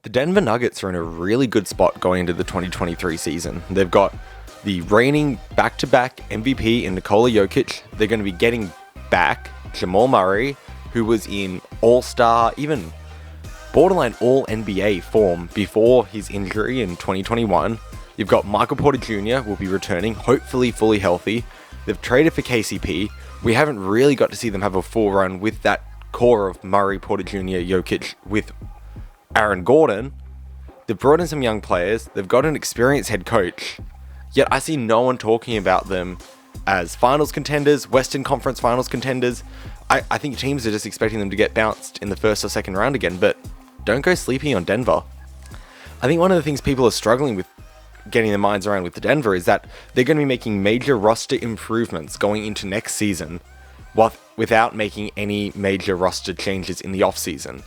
The Denver Nuggets are in a really good spot going into the 2023 season. They've got the reigning back-to-back MVP in Nikola Jokic. They're going to be getting back Jamal Murray, who was in All-Star, even borderline All-NBA form before his injury in 2021. You've got Michael Porter Jr. will be returning, hopefully fully healthy. They've traded for KCP. We haven't really got to see them have a full run with that core of Murray, Porter Jr., Jokic with Aaron Gordon. They've brought in some young players. They've got an experienced head coach. Yet I see no one talking about them as finals contenders, Western Conference finals contenders. I think teams are just expecting them to get bounced in the first or second round again, but don't go sleeping on Denver. I think one of the things people are struggling with getting their minds around with the Denver is that they're going to be making major roster improvements going into next season without making any major roster changes in the offseason.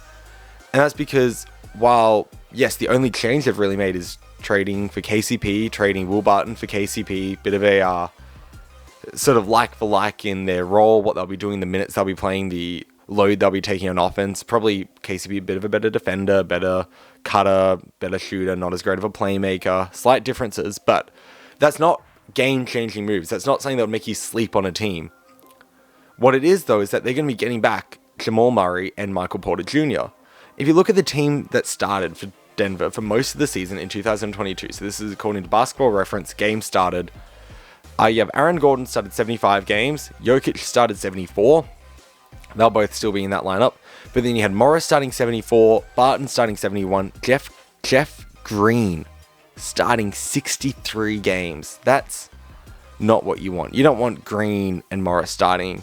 And that's because while, yes, the only change they've really made is trading for KCP, trading Will Barton for KCP, bit of a sort of like for like in their role, what they'll be doing, the minutes they'll be playing, the load they'll be taking on offense. Probably KCP a bit of a better defender, better cutter, better shooter, not as great of a playmaker. Slight differences, but that's not game-changing moves. That's not something that would make you sleep on a team. What it is, though, is that they're going to be getting back Jamal Murray and Michael Porter Jr. If you look at the team that started for Denver for most of the season in 2022, so this is according to Basketball Reference, games started. You have Aaron Gordon started 75 games, Jokic started 74. They'll both still be in that lineup. But then you had Morris starting 74, Barton starting 71, Jeff Green starting 63 games. That's not what you want. You don't want Green and Morris starting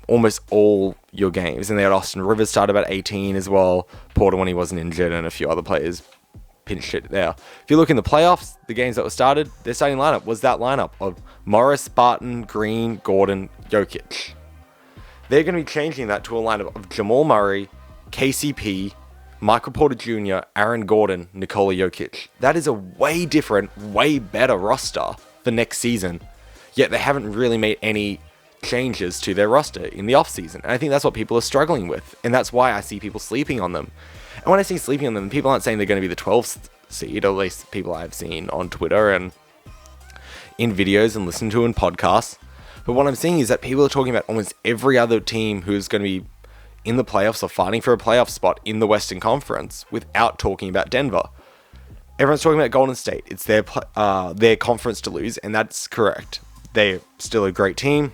almost all your games. And they had Austin Rivers start about 18 as well. Porter when he wasn't injured, and a few other players pinched it there. If you look in the playoffs, the games that were started, their starting lineup was that lineup of Morris, Barton, Green, Gordon, Jokic. They're going to be changing that to a lineup of Jamal Murray, KCP, Michael Porter Jr., Aaron Gordon, Nikola Jokic. That is a way different, way better roster for next season. Yet they haven't really made any changes to their roster in the offseason. And I think that's what people are struggling with. And that's why I see people sleeping on them. And when I say sleeping on them, people aren't saying they're going to be the 12th seed, or at least people I've seen on Twitter and in videos and listened to in podcasts. But what I'm seeing is that people are talking about almost every other team who's going to be in the playoffs or fighting for a playoff spot in the Western Conference without talking about Denver. Everyone's talking about Golden State. It's their conference to lose, and that's correct. They're still a great team.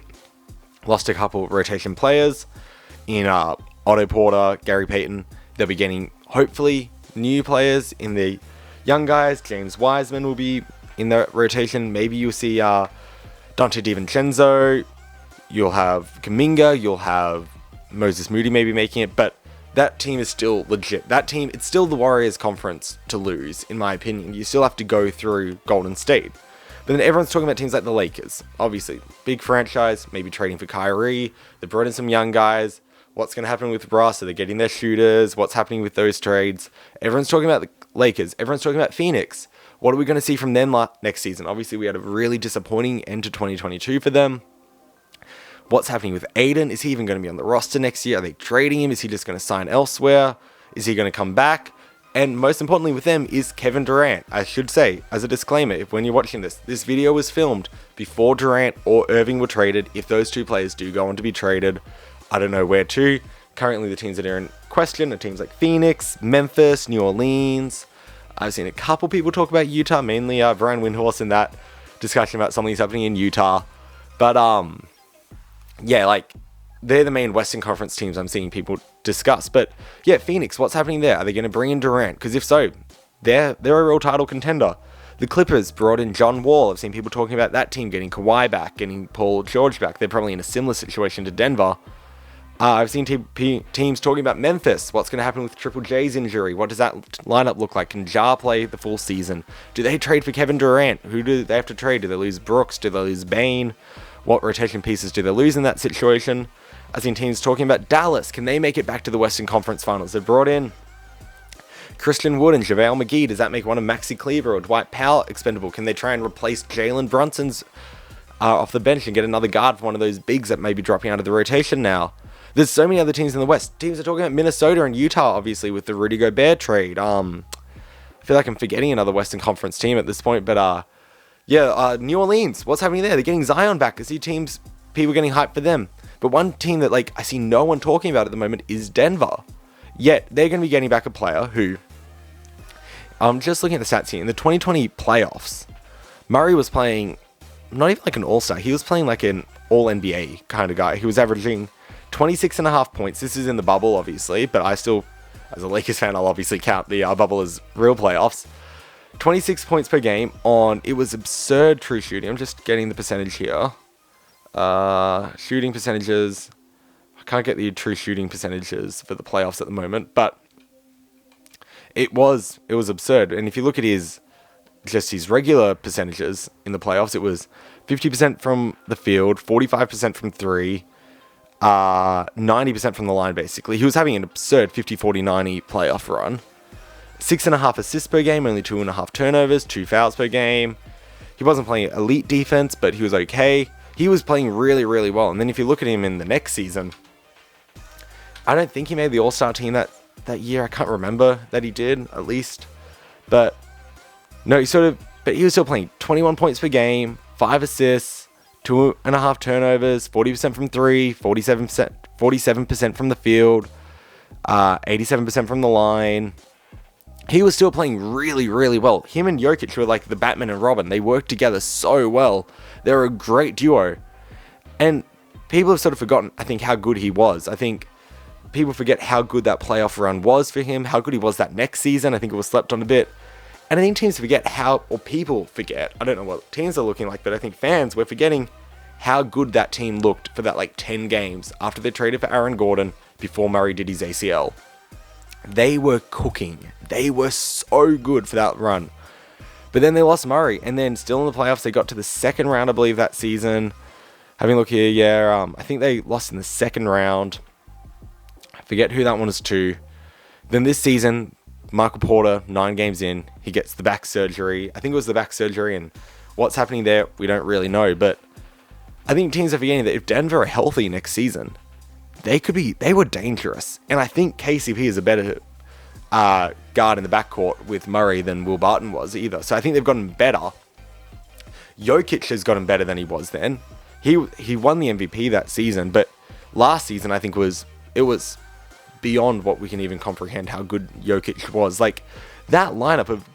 Lost a couple rotation players in Otto Porter, Gary Payton. They'll be getting, hopefully, new players in the young guys. James Wiseman will be in the rotation. Maybe you'll see Dante DiVincenzo. You'll have Kuminga. You'll have Moses Moody maybe making it. But that team is still legit. That team, it's still the Warriors conference to lose, in my opinion. You still have to go through Golden State. But then everyone's talking about teams like the Lakers. Obviously, big franchise, maybe trading for Kyrie. They brought in some young guys. What's going to happen with Russ? Are they getting their shooters? What's happening with those trades? Everyone's talking about the Lakers. Everyone's talking about Phoenix. What are we going to see from them next season? Obviously, we had a really disappointing end to 2022 for them. What's happening with Aiden? Is he even going to be on the roster next year? Are they trading him? Is he just going to sign elsewhere? Is he going to come back? And most importantly with them is Kevin Durant. I should say, as a disclaimer, if when you're watching this video was filmed before Durant or Irving were traded. If those two players do go on to be traded, I don't know where to. Currently, the teams that are in question are teams like Phoenix, Memphis, New Orleans. I've seen a couple people talk about Utah, mainly Brian Windhorst in that discussion about something's happening in Utah. But, yeah, like, they're the main Western Conference teams I'm seeing people discuss. But, yeah, Phoenix, what's happening there? Are they going to bring in Durant? Because if so, they're a real title contender. The Clippers brought in John Wall. I've seen people talking about that team getting Kawhi back, getting Paul George back. They're probably in a similar situation to Denver. I've seen teams talking about Memphis. What's going to happen with Triple J's injury? What does that lineup look like? Can Ja play the full season? Do they trade for Kevin Durant? Who do they have to trade? Do they lose Brooks? Do they lose Bane? What rotation pieces do they lose in that situation? I've seen teams talking about Dallas. Can they make it back to the Western Conference Finals? They've brought in Christian Wood and JaVale McGee. Does that make one of Maxi Kleber or Dwight Powell expendable? Can they try and replace Jalen Brunson's off the bench and get another guard for one of those bigs that may be dropping out of the rotation now? There's so many other teams in the West. Teams are talking about Minnesota and Utah, obviously, with the Rudy Gobert trade. I feel like I'm forgetting another Western Conference team at this point, but New Orleans. What's happening there? They're getting Zion back. I see people getting hyped for them. But one team that I see no one talking about at the moment is Denver. Yet they're going to be getting back a player who, I'm just looking at the stats here. In the 2020 playoffs, Murray was playing not even like an all-star. He was playing like an all-NBA kind of guy. He was averaging 26.5 points. This is in the bubble, obviously, but I still, as a Lakers fan, I'll obviously count the bubble as real playoffs. 26 points per game on, it was absurd true shooting. I'm just getting the percentage here. Shooting percentages. I can't get the true shooting percentages for the playoffs at the moment, but it was absurd. And if you look at his regular percentages in the playoffs, it was 50% from the field, 45% from three, 90% from the line, basically. He was having an absurd 50-40-90 playoff run. 6.5 assists per game, only 2.5 turnovers, 2 fouls per game. He wasn't playing elite defense, but he was okay. He was playing really, really well. And then if you look at him in the next season, I don't think he made the All-Star team that year. I can't remember that he did, at least. But no, but he was still playing 21 points per game, 5 assists, 2.5 turnovers, 40% from three, 47% from the field, 87% from the line. He was still playing really, really well. Him and Jokic were like the Batman and Robin. They worked together so well. They were a great duo. And people have sort of forgotten, I think, how good he was. I think people forget how good that playoff run was for him, how good he was that next season. I think it was slept on a bit. And I think teams forget people forget, I don't know what teams are looking like, but I think fans were forgetting how good that team looked for that 10 games after they traded for Aaron Gordon before Murray did his ACL. They were cooking. They were so good for that run. But then they lost Murray, and then still in the playoffs, they got to the second round, I believe, that season. Having a look here, I think they lost in the second round. I forget who that one was to. Then this season, Michael Porter, 9 games in, he gets the back surgery. I think it was the back surgery, and what's happening there, we don't really know. But I think teams are forgetting that if Denver are healthy next season, they were dangerous. And I think KCP is a better guard in the backcourt with Murray than Will Barton was either. So I think they've gotten better. Jokic has gotten better than he was then. He won the MVP that season, but last season I think it was beyond what we can even comprehend how good Jokic was. Like, that lineup of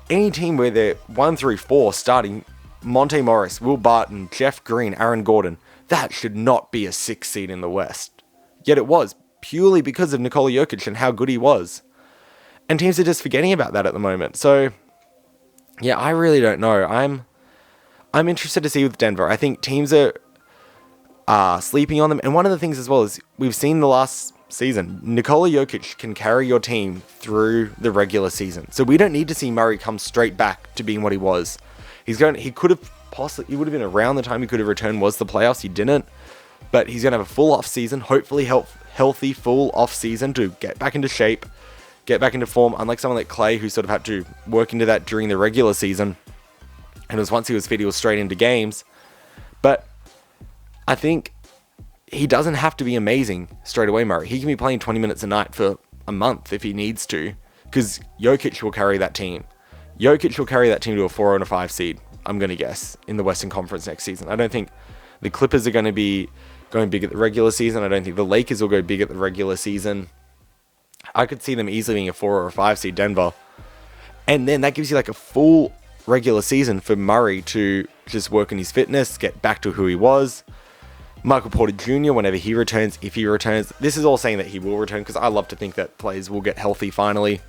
any team where they're 1 through 4 starting Monte Morris, Will Barton, Jeff Green, Aaron Gordon, that should not be a 6 seed in the West. Yet it was, purely because of Nikola Jokic and how good he was. And teams are just forgetting about that at the moment. So, yeah, I really don't know. I'm interested to see with Denver. I think teams are sleeping on them. And one of the things as well is we've seen the last season, Nikola Jokic can carry your team through the regular season. So we don't need to see Murray come straight back to being what he was. He would have been around the time he could have returned was the playoffs. He didn't. But he's going to have a full off season, hopefully healthy full off season to get back into shape, get back into form, unlike someone like Clay who sort of had to work into that during the regular season. And it was once he was fit, he was straight into games. But I think he doesn't have to be amazing straight away, Murray. He can be playing 20 minutes a night for a month if he needs to, because Jokic will carry that team. Jokic will carry that team to a 4 and a 5 seed, I'm going to guess, in the Western Conference next season. I don't think the Clippers are going to be going big at the regular season. I don't think the Lakers will go big at the regular season. I could see them easily being a 4 or a 5 seed, Denver. And then that gives you a full regular season for Murray to just work on his fitness, get back to who he was. Michael Porter Jr., whenever he returns, if he returns, this is all saying that he will return, because I love to think that players will get healthy finally.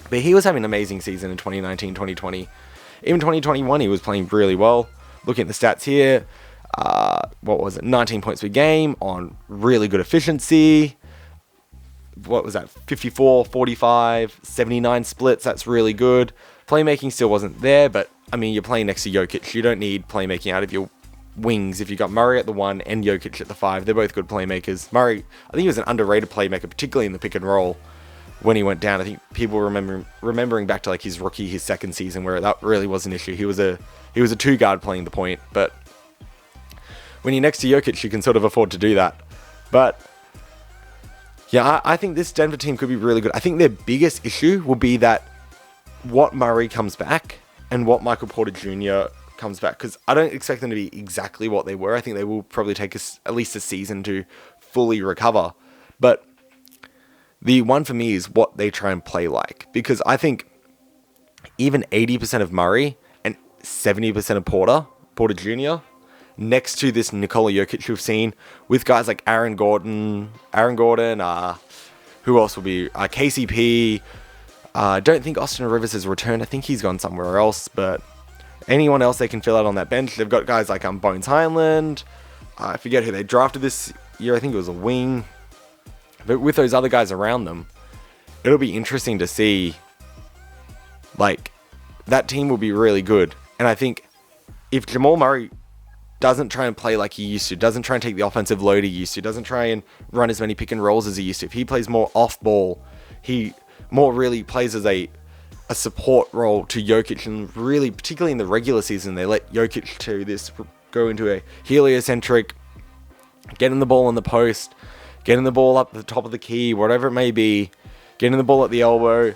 But he was having an amazing season in 2019, 2020. Even 2021, he was playing really well. Looking at the stats here, 19 points per game on really good efficiency. What was that? 54, 45, 79 splits. That's really good. Playmaking still wasn't there, but I mean, you're playing next to Jokic. You don't need playmaking out of your wings. If you got Murray at the 1 and Jokic at the 5, they're both good playmakers. Murray, I think he was an underrated playmaker, particularly in the pick and roll when he went down. I think people remembering back to his second season, where that really was an issue. He was a 2-guard playing the point, but when you're next to Jokic, you can sort of afford to do that. But Yeah, I think this Denver team could be really good. I think their biggest issue will be that what Murray comes back and what Michael Porter Jr. comes back, because I don't expect them to be exactly what they were. I think they will probably take us at least a season to fully recover. But the one for me is what they try and play like, because I think even 80% of Murray and 70% of Porter Jr., next to this Nikola Jokic we've seen with guys like Aaron Gordon, who else will be, KCP. I don't think Austin Rivers has returned. I think he's gone somewhere else, but anyone else they can fill out on that bench. They've got guys like Bones Highland. I forget who they drafted this year. I think it was a wing. But with those other guys around them, it'll be interesting to see. Like, that team will be really good. And I think if Jamal Murray doesn't try and play like he used to, doesn't try and take the offensive load he used to, doesn't try and run as many pick and rolls as he used to, if he plays more off ball, he more really plays as a support role to Jokic, and really, particularly in the regular season, they let Jokic to this go into a heliocentric, getting the ball on the post, getting the ball up the top of the key, whatever it may be, getting the ball at the elbow,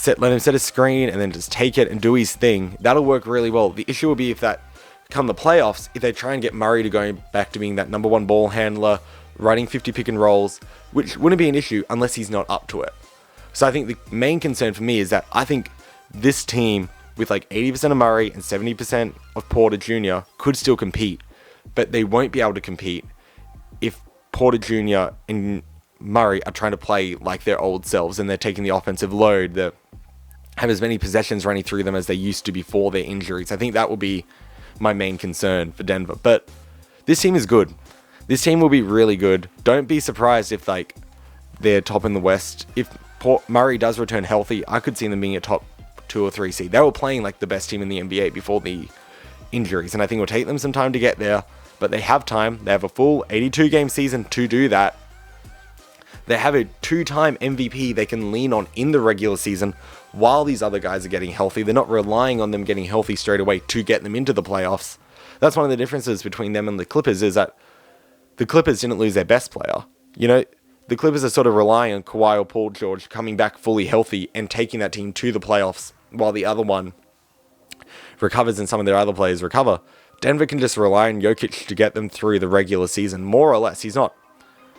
let him set a screen, and then just take it and do his thing. That'll work really well. The issue will be if that come the playoffs, if they try and get Murray to go back to being that number one ball handler, running 50 pick and rolls, which wouldn't be an issue unless he's not up to it. So I think the main concern for me is that I think this team with like 80% of Murray and 70% of Porter Jr. could still compete, but they won't be able to compete if Porter Jr. and Murray are trying to play like their old selves and they're taking the offensive load, that have as many possessions running through them as they used to before their injuries. I think that will be my main concern for Denver. But this team is good. This team will be really good. Don't be surprised if like they're top in the West. If Murray does return healthy, I could see them being a top 2 or 3 seed. They were playing like the best team in the NBA before the injuries, and I think it'll take them some time to get there, but they have time. They have a full 82 game season to do that. They have a 2-time MVP they can lean on in the regular season while these other guys are getting healthy. They're not relying on them getting healthy straight away to get them into the playoffs. That's one of the differences between them and the Clippers, is that the Clippers didn't lose their best player. You know, the Clippers are sort of relying on Kawhi or Paul George coming back fully healthy and taking that team to the playoffs while the other one recovers and some of their other players recover. Denver can just rely on Jokic to get them through the regular season, more or less. I'm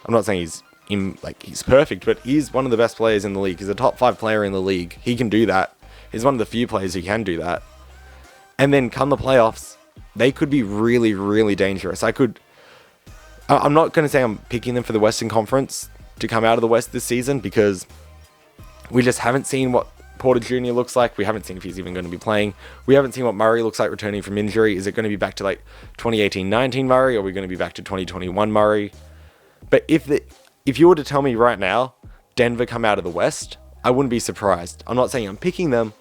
not saying he's perfect, but he's one of the best players in the league. He's a top 5 player in the league. He can do that. He's one of the few players who can do that. And then come the playoffs, they could be really, really dangerous. I'm not going to say I'm picking them for the Western Conference to come out of the West this season, because we just haven't seen what Porter Jr. looks like. We haven't seen if he's even going to be playing. We haven't seen what Murray looks like returning from injury. Is it going to be back to like 2018-19 Murray, or are we going to be back to 2021 Murray? But if you were to tell me right now, Denver come out of the West, I wouldn't be surprised. I'm not saying I'm picking them,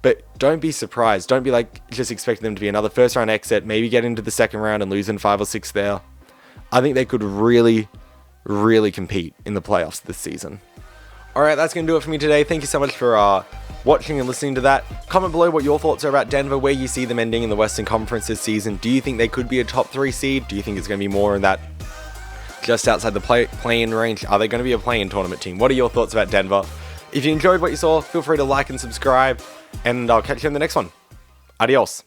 but don't be surprised. Don't be like just expecting them to be another first round exit, maybe get into the second round and lose in 5 or 6 there. I think they could really, really compete in the playoffs this season. Alright, that's going to do it for me today. Thank you so much for watching and listening to that. Comment below what your thoughts are about Denver, where you see them ending in the Western Conference this season. Do you think they could be a top 3 seed? Do you think it's going to be more in that just outside the play-in range? Are they going to be a play-in tournament team? What are your thoughts about Denver? If you enjoyed what you saw, feel free to like and subscribe, and I'll catch you in the next one. Adios.